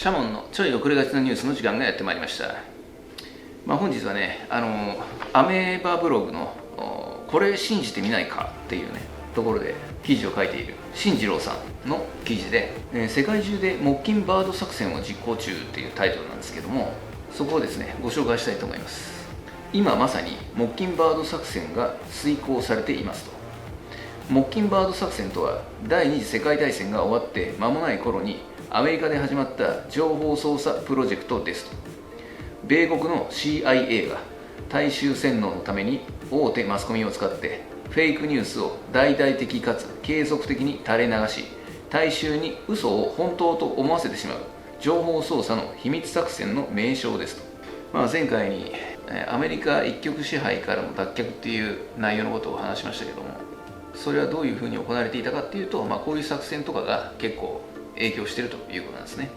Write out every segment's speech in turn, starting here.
シャモンのちょい遅れがちなニュースの時間がやってまいりました。本日はね、アメーバブログのこれ信じてみないかっていうねところで記事を書いている進次郎さんの記事で、世界中でモッキンバード作戦を実行中っていうタイトルなんですけども、そこをですねご紹介したいと思います。今まさにモッキンバード作戦が遂行されていますと。モッキンバード作戦とは第二次世界大戦が終わって間もない頃にアメリカで始まった情報操作プロジェクトですと。米国の CIA が大衆洗脳のために大手マスコミを使ってフェイクニュースを大々的かつ継続的に垂れ流し、大衆に嘘を本当と思わせてしまう情報操作の秘密作戦の名称ですと。前回にアメリカ一極支配からの脱却っていう内容のことを話しましたけども、それはどういうふうに行われていたかっていうと、こういう作戦とかが結構影響しているということなんですね。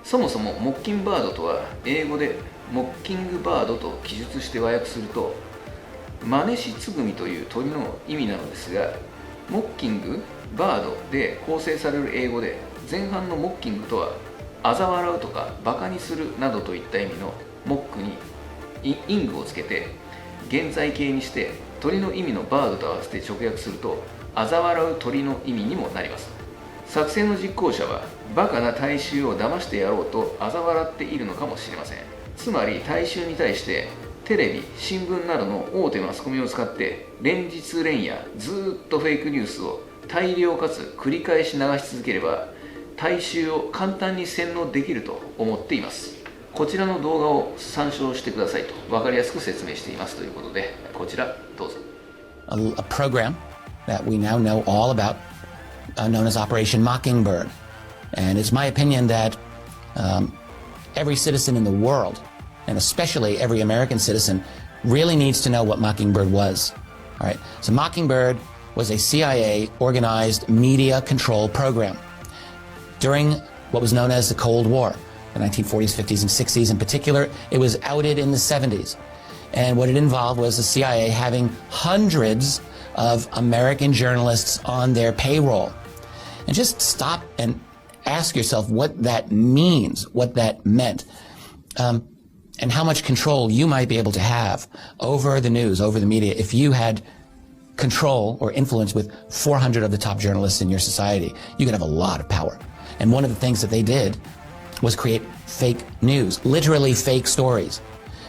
そもそもモッキンバードとは英語でモッキングバードと記述して和訳すると真似しつぐみという鳥の意味なのですが、モッキングバードで構成される英語で前半のモッキングとは嘲笑うとかバカにするなどといった意味のモックにイングをつけて現在形にして鳥の意味のバードと合わせて直訳すると嘲笑う鳥の意味にもなります。作戦の実行者はバカな大衆を騙してやろうと嘲笑っているのかもしれません。つまり大衆に対してテレビ、新聞などの大手マスコミを使って連日連夜ずっとフェイクニュースを大量かつ繰り返し流し続ければ大衆を簡単に洗脳できると思っています。こちらの動画を参照してくださいと分かりやすく説明していますということで、こちらどうぞ。A program that we now know all about, known as Operation Mockingbird. And it's my opinion that every citizen in the world, and especially every American citizen, really needs to know what Mockingbird was. All right, so Mockingbird was a CIA organized media control program during what was known as the Cold War, the 1940s, 50s, and 60s in particular. It was outed in the 70s. And what it involved was the CIA having hundreds of American journalists on their payroll. And just stop and ask yourself what that means, what that meant, and how much control you might be able to have over the news, over the media, if you had control or influence with 400 of the top journalists in your society. You could have a lot of power. And one of the things that they did was create fake news, literally fake stories.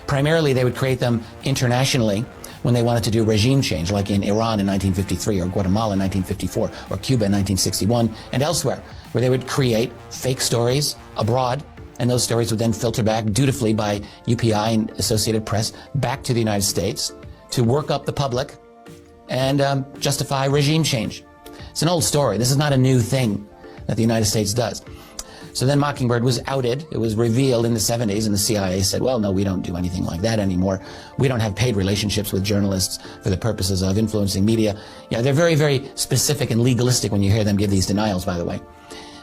Primarily, they would create them internationally when they wanted to do regime change, like in Iran in 1953, or Guatemala in 1954, or Cuba in 1961, and elsewhere, where they would create fake stories abroad, and those stories would then filter back dutifully by UPI and Associated Press back to the United States to work up the public and justify regime change. It's an old story. This is not a new thing that the United States does. So then Mockingbird was outed. It was revealed in the 70s, and the CIA said, well, no, we don't do anything like that anymore. We don't have paid relationships with journalists for the purposes of influencing media. Yeah, they're very, very specific and legalistic when you hear them give these denials, by the way.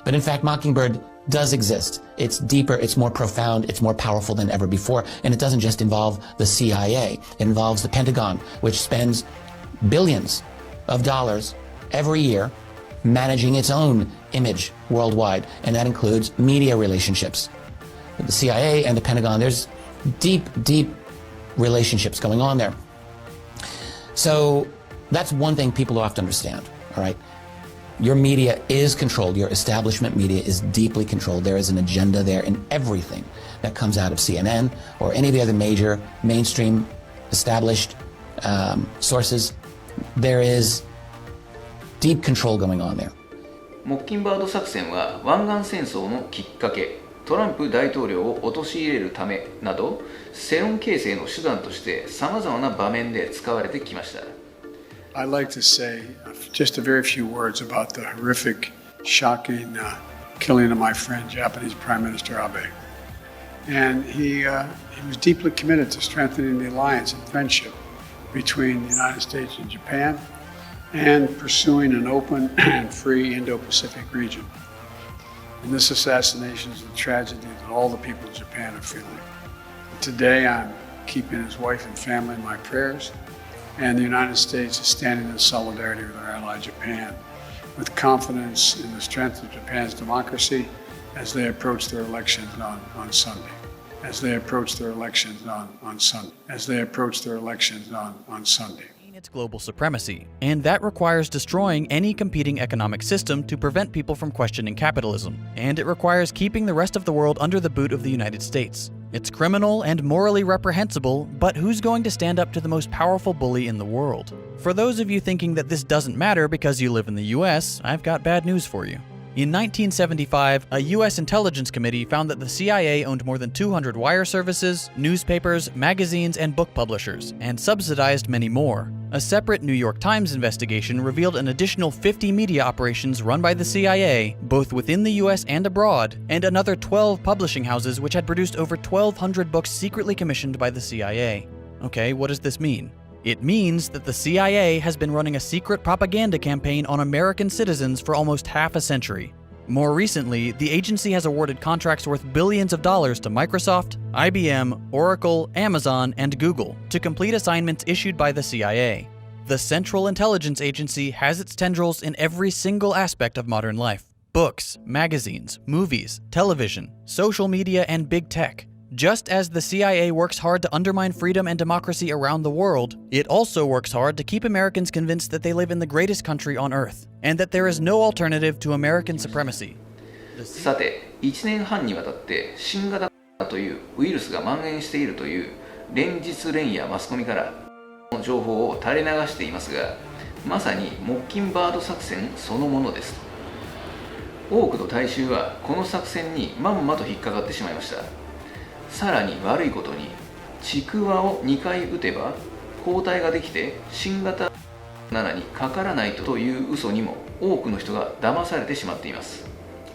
But in fact, Mockingbird does exist. It's deeper, it's more profound, it's more powerful than ever before. And it doesn't just involve the CIA. It involves the Pentagon, which spends billions of dollars every year managing its own image worldwide, and that includes media relationships. With the CIA and the Pentagon, there's deep, deep relationships going on there. So that's one thing people have to understand, all right? Your media is controlled. Your establishment media is deeply controlled. There is an agenda there in everything that comes out of CNN or any of the other major mainstream established sources. There is deep control going on there. モッキンバード作戦は湾岸戦争のきっかけ、トランプ大統領を陥れるためなど世論形成の手段としてさまざまな場面で使われてきました。I'd like to say just a very few words about the horrific, shocking killing of my friend, Japanese Prime Minister Abe. And he was deeply committed to strengthening the alliance and friendship between the United States and Japan and pursuing an open and free Indo-Pacific region. And this assassination is a tragedy that all the people of Japan are feeling. Today, I'm keeping his wife and family in my prayers. And the United States is standing in solidarity with our ally Japan, with confidence in the strength of Japan's democracy as they approach their elections on Sunday. As they approach their elections on Sunday. As they approach their elections on Sunday. Its global supremacy, and that requires destroying any competing economic system to prevent people from questioning capitalism, and it requires keeping the rest of the world under the boot of the United States. It's criminal and morally reprehensible, but who's going to stand up to the most powerful bully in the world? For those of you thinking that this doesn't matter because you live in the US, I've got bad news for you. In 1975, a U.S. intelligence committee found that the CIA owned more than 200 wire services, newspapers, magazines, and book publishers, and subsidized many more. A separate New York Times investigation revealed an additional 50 media operations run by the CIA, both within the U.S. and abroad, and another 12 publishing houses which had produced over 1,200 books secretly commissioned by the CIA. Okay, what does this mean? It means that the CIA has been running a secret propaganda campaign on American citizens for almost half a century. More recently, the agency has awarded contracts worth billions of dollars to Microsoft, IBM, Oracle, Amazon, and Google to complete assignments issued by the CIA. The Central Intelligence Agency has its tendrils in every single aspect of modern life: books, magazines, movies, television, social media, and big tech. Just as the CIA works hard to undermine freedom and democracy around the world, it also works hard to keep Americans convinced that they live in the greatest country on earth, and that there is no alternative to American supremacy. さて、1年半にわたって新型というウイルスが蔓延しているという連日連夜マスコミからの情報を垂れ流していますが、まさにモッキンバード作戦そのものです。多くの大衆はこの作戦にまんまと引っかかってしまいました。さらに悪いことに、ちくわを2回打てば抗体ができて新型7にかからないという嘘にも多くの人が騙されてしまっています。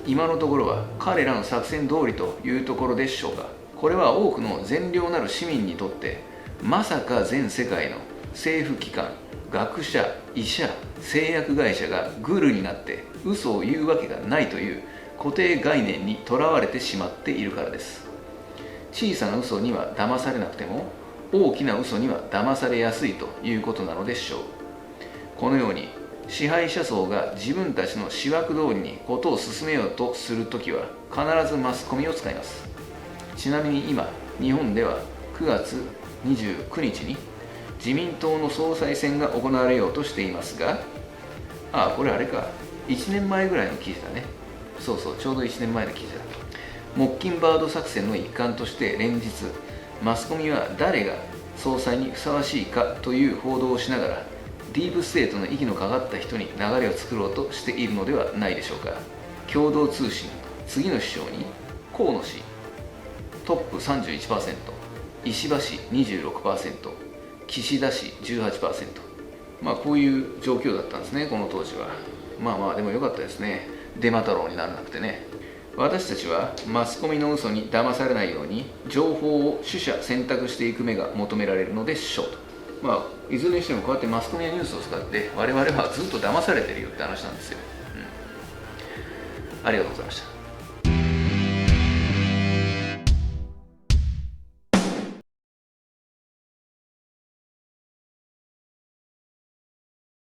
今のところは彼らの作戦通りというところでしょうか。これは多くの善良なる市民にとってまさか全世界の政府機関、学者、医者、製薬会社がグルになって嘘を言うわけがないという固定概念にとらわれてしまっているからです。小さな嘘には騙されなくても大きな嘘には騙されやすいということなのでしょう。このように支配者層が自分たちの思惑通りに事を進めようとするときは必ずマスコミを使います。ちなみに今日本では9月29日に自民党の総裁選が行われようとしていますが、これあれか、1年前ぐらいの記事だね。そうそう、ちょうど1年前の記事だ。モッキンバード作戦の一環として連日マスコミは誰が総裁にふさわしいかという報道をしながらディープステートの息のかかった人に流れを作ろうとしているのではないでしょうか。共同通信、次の首相に河野氏トップ 31%、 石破氏 26%、 岸田氏 18%、 こういう状況だったんですね、この当時は。でも良かったですね、デマ太郎にならなくてね。私たちはマスコミの嘘に騙されないように情報を取捨選択していく目が求められるのでしょうと。いずれにしてもこうやってマスコミやニュースを使って我々はずっと騙されてるよって話なんですよ。ありがとうございました。